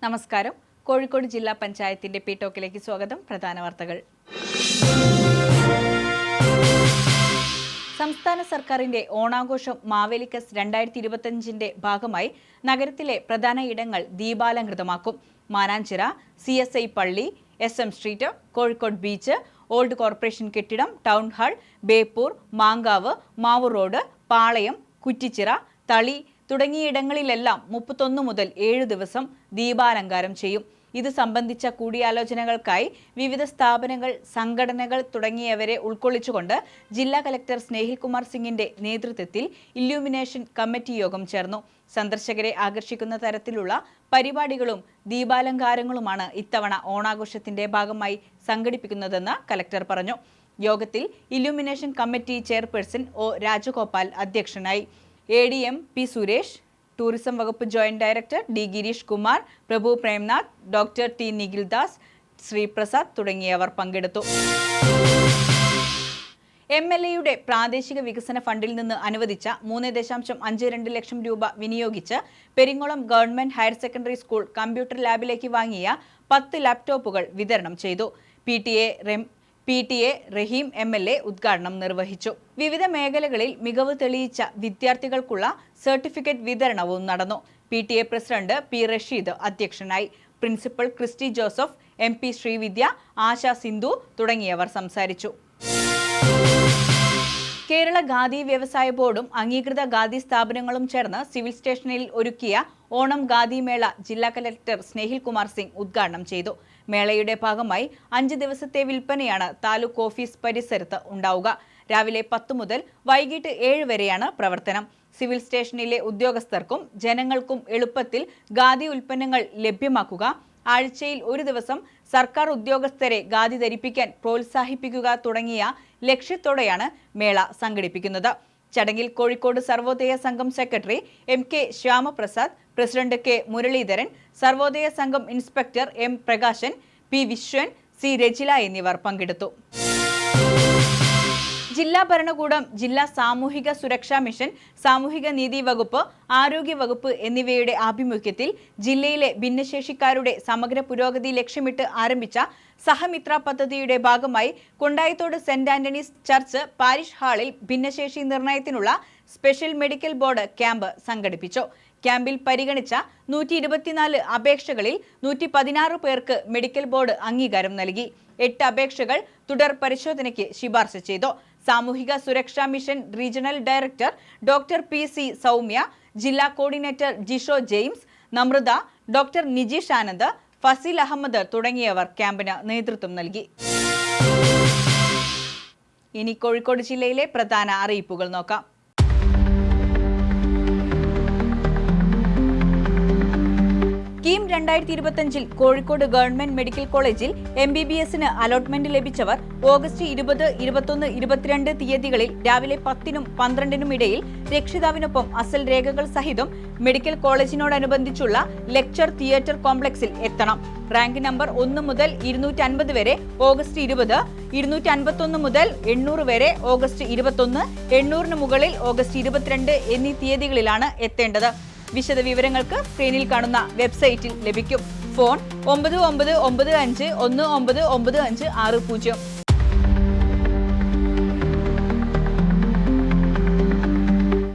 നമസ്കാരം. കോഴിക്കോട് ജില്ലാ പഞ്ചായത്തിന്റെ പി-ടോക്കിലേക്ക് സ്വാഗതം. പ്രധാന വാർത്തകൾ. സംസ്ഥാന സർക്കാരിന്റെ ഓണാഘോഷം മാവേലിക്കസ് 2025ന്റെ ഭാഗമായി നഗരത്തിലെ പ്രധാന ഇടങ്ങൾ ദീപാലങ്കൃതമാക്കും. മാനാഞ്ചിറ, CSI പള്ളി, SM street, Kozhikode beach, old corporation കെട്ടിടം, town hall, Beypore, Mankavu, Mavoor road, Palayam, Kuttichira, Thali തുടങ്ങിയിടങ്ങളിലെല്ലാം 31 മുതൽ 7 ദിവസം ദീപാലങ്കാരം ചെയ്യും. ഇത് സംബന്ധിച്ച കൂടിയാലോചനകൾക്കായി വിവിധ സ്ഥാപനങ്ങൾ, സംഘടനകൾ തുടങ്ങിയവരെ ഉൾക്കൊള്ളിച്ചുകൊണ്ട് ജില്ലാ കലക്ടർ സ്നേഹിൽ കുമാർ സിംഗിന്റെ നേതൃത്വത്തിൽ ഇല്യൂമിനേഷൻ കമ്മിറ്റി യോഗം ചേർന്നു. സന്ദർശകരെ ആകർഷിക്കുന്ന തരത്തിലുള്ള പരിപാടികളും ദീപാലങ്കാരങ്ങളുമാണ് ഇത്തവണ ഓണാഘോഷത്തിന്റെ ഭാഗമായി സംഘടിപ്പിക്കുന്നതെന്ന് കലക്ടർ പറഞ്ഞു. യോഗത്തിൽ illumination committee chairperson O Rajagopal അധ്യക്ഷനായി. ADM P സുരേഷ്, ടൂറിസം വകുപ്പ് joint director D Girish Kumar, Prabhu Premnath, doctor T Nikhildas, Sreeprasad തുടങ്ങിയവർ പങ്കെടുത്തു. MLAയുടെ പ്രാദേശിക വികസന ഫണ്ടിൽ നിന്ന് അനുവദിച്ച 3.52 ലക്ഷം രൂപ വിനിയോഗിച്ച് Peringolam government higher secondary school computer ലാബിലേക്ക് വാങ്ങിയ 10 ലാപ്ടോപ്പുകൾ വിതരണം ചെയ്തു. PTA റഹീം MLA ഉദ്ഘാടനം നിർവഹിച്ചു. വിവിധ മേഖലകളിൽ മികവ് തെളിയിച്ച വിദ്യാർത്ഥികൾക്കുള്ള സർട്ടിഫിക്കറ്റ് വിതരണവും നടന്നു. PTA പ്രസിഡന്റ് P റഷീദ് അധ്യക്ഷനായി. പ്രിൻസിപ്പൽ ക്രിസ്റ്റി ജോസഫ്, MP ശ്രീവിദ്യ, ആശ സിന്ധു തുടങ്ങിയവർ സംസാരിച്ചു. കേരള ഖാദി വ്യവസായ ബോർഡും അംഗീകൃത ഖാദി സ്ഥാപനങ്ങളും ചേർന്ന് സിവിൽ സ്റ്റേഷനിൽ ഒരുക്കിയ ഓണം ഖാദി മേള ജില്ലാ കലക്ടർ സ്നേഹിൽ കുമാർ സിംഗ് ഉദ്ഘാടനം ചെയ്തു. മേളയുടെ ഭാഗമായി 5 ദിവസത്തെ വിൽപ്പനയാണ് താലൂക്ക് ഓഫീസ് പരിസരത്ത് ഉണ്ടാവുക. രാവിലെ 10 മുതൽ വൈകിട്ട് 7 വരെയാണ് പ്രവർത്തനം. സിവിൽ സ്റ്റേഷനിലെ ഉദ്യോഗസ്ഥർക്കും ജനങ്ങൾക്കും എളുപ്പത്തിൽ ഖാദി ഉൽപ്പന്നങ്ങൾ ലഭ്യമാക്കുക, ആഴ്ചയിൽ ഒരു ദിവസം സർക്കാർ ഉദ്യോഗസ്ഥരെ ഖാദി ധരിപ്പിക്കാൻ പ്രോത്സാഹിപ്പിക്കുക തുടങ്ങിയ ലക്ഷ്യത്തോടെയാണ് മേള സംഘടിപ്പിക്കുന്നത്. ചടങ്ങിൽ Kozhikode Sarvodaya Sangham secretary MK Shyamaprasad, president K Muraleedharan, Sarvodaya Sangham inspector M Prakashan, P Viswan, C Rajila എന്നിവർ പങ്കെടുത്തു. ജില്ലാ ഭരണകൂടം, ജില്ലാ സാമൂഹിക സുരക്ഷാ മിഷൻ, സാമൂഹിക നീതി വകുപ്പ്, ആരോഗ്യ വകുപ്പ് എന്നിവയുടെ ആഭിമുഖ്യത്തിൽ ജില്ലയിലെ ഭിന്നശേഷിക്കാരുടെ സമഗ്ര പുരോഗതി ലക്ഷ്യമിട്ട് ആരംഭിച്ച സഹമിത്ര പദ്ധതിയുടെ ഭാഗമായി കൊണ്ടായിത്തോട് സെന്റ് ആന്റണീസ് ചർച്ച് പാരിഷ് ഹാളിൽ ഭിന്നശേഷി നിർണയത്തിനുള്ള സ്പെഷ്യൽ മെഡിക്കൽ ബോർഡ് ക്യാമ്പ് സംഘടിപ്പിച്ചു. ക്യാമ്പിൽ പരിഗണിച്ച 124 അപേക്ഷകളിൽ 116 പേർക്ക് മെഡിക്കൽ ബോർഡ് അംഗീകാരം നൽകി. 8 അപേക്ഷകൾ തുടർ പരിശോധനയ്ക്ക് ശുപാർശ ചെയ്തു. സാമൂഹിക സുരക്ഷാ mission regional director doctor PC Soumya, ജില്ലാ കോർഡിനേറ്റർ ജിഷോ ജെയിംസ്, നമ്രത, ഡോക്ടർ നിജീഷ് ആനന്ദ്, ഫസീൽ അഹമ്മദ് തുടങ്ങിയവർ ക്യാമ്പിന് നേതൃത്വം നൽകി. ഇനി കോഴിക്കോട് ജില്ലയിലെ പ്രധാന അറിയിപ്പുകൾ നോക്കാം. കീം 2025 കോഴിക്കോട് ഗവൺമെന്റ് മെഡിക്കൽ കോളേജിൽ MBBSന് അലോട്ട്മെന്റ് ലഭിച്ചവർ ഓഗസ്റ്റ് 20, 21, 22 തീയതികളിൽ രാവിലെ 10നും 12നും ഇടയിൽ രക്ഷിതാവിനൊപ്പം അസൽ രേഖകൾ സഹിതം മെഡിക്കൽ കോളേജിനോടനുബന്ധിച്ചുള്ള ലെക്ചർ തിയേറ്റർ കോംപ്ലക്സിൽ എത്തണം. റാങ്ക് നമ്പർ 1 മുതൽ 250 വരെ ഓഗസ്റ്റ് 20, 251 മുതൽ 800 വരെ ഓഗസ്റ്റ് 21, 800ന് മുകളിൽ ഓഗസ്റ്റ് 22 എന്നീ തീയതികളിലാണ് എത്തേണ്ടത്. വിശദ വിവരങ്ങൾക്ക് സ്ക്രീനിൽ കാണുന്ന വെബ്സൈറ്റിൽ ലഭിക്കും. ഫോൺ 9995199560.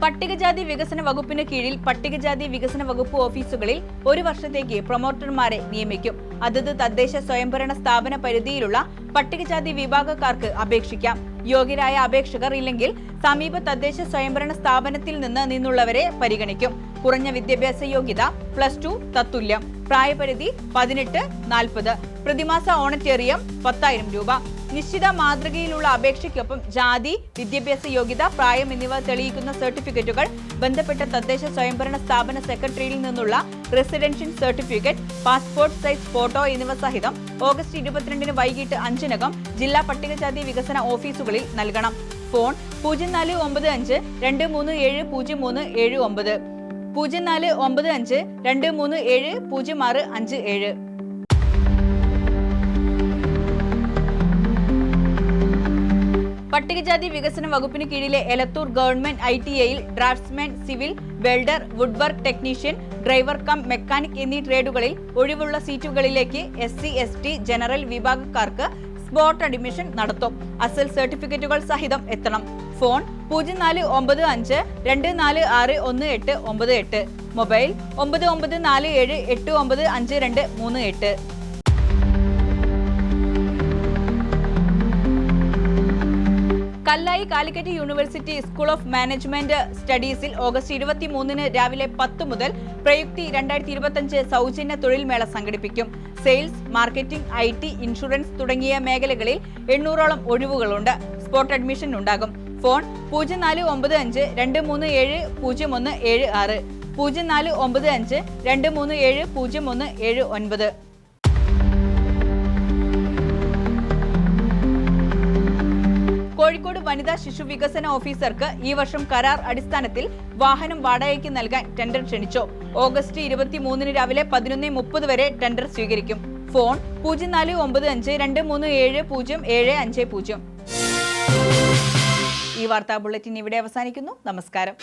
പട്ടികജാതി വികസന വകുപ്പിന് കീഴിൽ പട്ടികജാതി വികസന വകുപ്പ് ഓഫീസുകളിൽ 1 വർഷത്തേക്ക് പ്രൊമോട്ടർമാരെ നിയമിക്കും. അതത് തദ്ദേശ സ്വയംഭരണ സ്ഥാപന പരിധിയിലുള്ള പട്ടികജാതി വിഭാഗക്കാർക്ക് അപേക്ഷിക്കാം. യോഗ്യരായ അപേക്ഷകർ ഇല്ലെങ്കിൽ സമീപ തദ്ദേശ സ്വയംഭരണ സ്ഥാപനത്തിൽ നിന്നുള്ളവരെ പരിഗണിക്കും. കുറഞ്ഞ വിദ്യാഭ്യാസ യോഗ്യത +2 തത്തുല്യം. പ്രായപരിധി 18-40. പ്രതിമാസ ഓണറ്റേറിയം 10,000 രൂപ. നിശ്ചിത മാതൃകയിലുള്ള അപേക്ഷയ്ക്കൊപ്പം ജാതി, വിദ്യാഭ്യാസ യോഗ്യത, പ്രായം എന്നിവ തെളിയിക്കുന്ന സർട്ടിഫിക്കറ്റുകൾ, ബന്ധപ്പെട്ട തദ്ദേശ സ്വയംഭരണ സ്ഥാപന സെക്രട്ടറിയിൽ നിന്നുള്ള residential certificate, passport size photo എന്നിവ സഹിതം ഓഗസ്റ്റ് 22 വൈകിട്ട് 5-നകം ജില്ലാ പട്ടികജാതി വികസന ഓഫീസുകളിൽ നൽകണം. ഫോൺ 049523700379, 049523700657. പട്ടികജാതി വികസന വകുപ്പിന് കീഴിലെ എലത്തൂർ ഗവൺമെന്റ് ITIയിൽ draftsman, civil, welder, wood work technician, driver cum mechanic എന്നീ ട്രേഡുകളിൽ ഒഴിവുള്ള സീറ്റുകളിലേക്ക് SC, ST, ജനറൽ വിഭാഗക്കാർക്ക് സ്പോട്ട് അഡ്മിഷൻ നടത്തും. അസൽ സർട്ടിഫിക്കറ്റുകൾ സഹിതം എത്തണം. Phone 0452461898, mobile 9947895238. Kallai Calicut university school of management സ്റ്റഡീസിൽ ഓഗസ്റ്റ് 23-ന് രാവിലെ 10 മുതൽ പ്രയുക്തി 2025 സൗജന്യ തൊഴിൽ മേള സംഘടിപ്പിക്കും. സെയിൽസ്, മാർക്കറ്റിംഗ്, IT, ഇൻഷുറൻസ് തുടങ്ങിയ മേഖലകളിൽ 800ഓളം ഒഴിവുകളുണ്ട്. സ്പോട്ട് അഡ്മിഷൻ ഉണ്ടാകും. ഫോൺ 049523700176, 049523700179. കോഴിക്കോട് വനിതാ ശിശു വികസന ഓഫീസർക്ക് ഈ വർഷം കരാർ അടിസ്ഥാനത്തിൽ വാഹനം വാടകയ്ക്ക് നൽകാൻ ടെൻഡർ ക്ഷണിച്ചു. ഓഗസ്റ്റ് 23-ന് രാവിലെ 11:30 വരെ ടെൻഡർ സ്വീകരിക്കും. ഫോൺ 049523700750. ഈ വാർത്താ ബുള്ളറ്റിൻ ഇവിടെ അവസാനിക്കുന്നു. നമസ്കാരം.